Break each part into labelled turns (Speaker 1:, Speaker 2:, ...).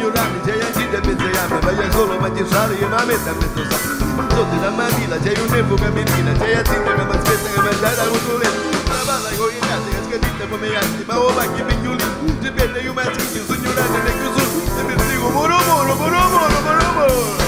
Speaker 1: ignoranti, c'è gente che mezzo yama, ma io solo mangiare io non metto a mezzo sacco. Sotto la mattina c'è un nevo camminina, c'è gente che mi aspetta che mi dà un letto. La palla con i gatti che scadita come gli altri, ma ora che piglioli, ti prende io ma ci sono ignoranti e chiuso, e mi dico moro moro moro moro moro moro.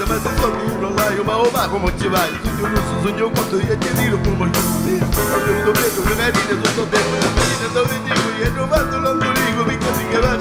Speaker 1: Ma se sono uno là, io ma va come ci vai? Tutti uno su sogno conto e ti dico come ci sei. Io lo vedo che mi viene sotto te, dove dico io ho fatto l'angolico, mi così che va,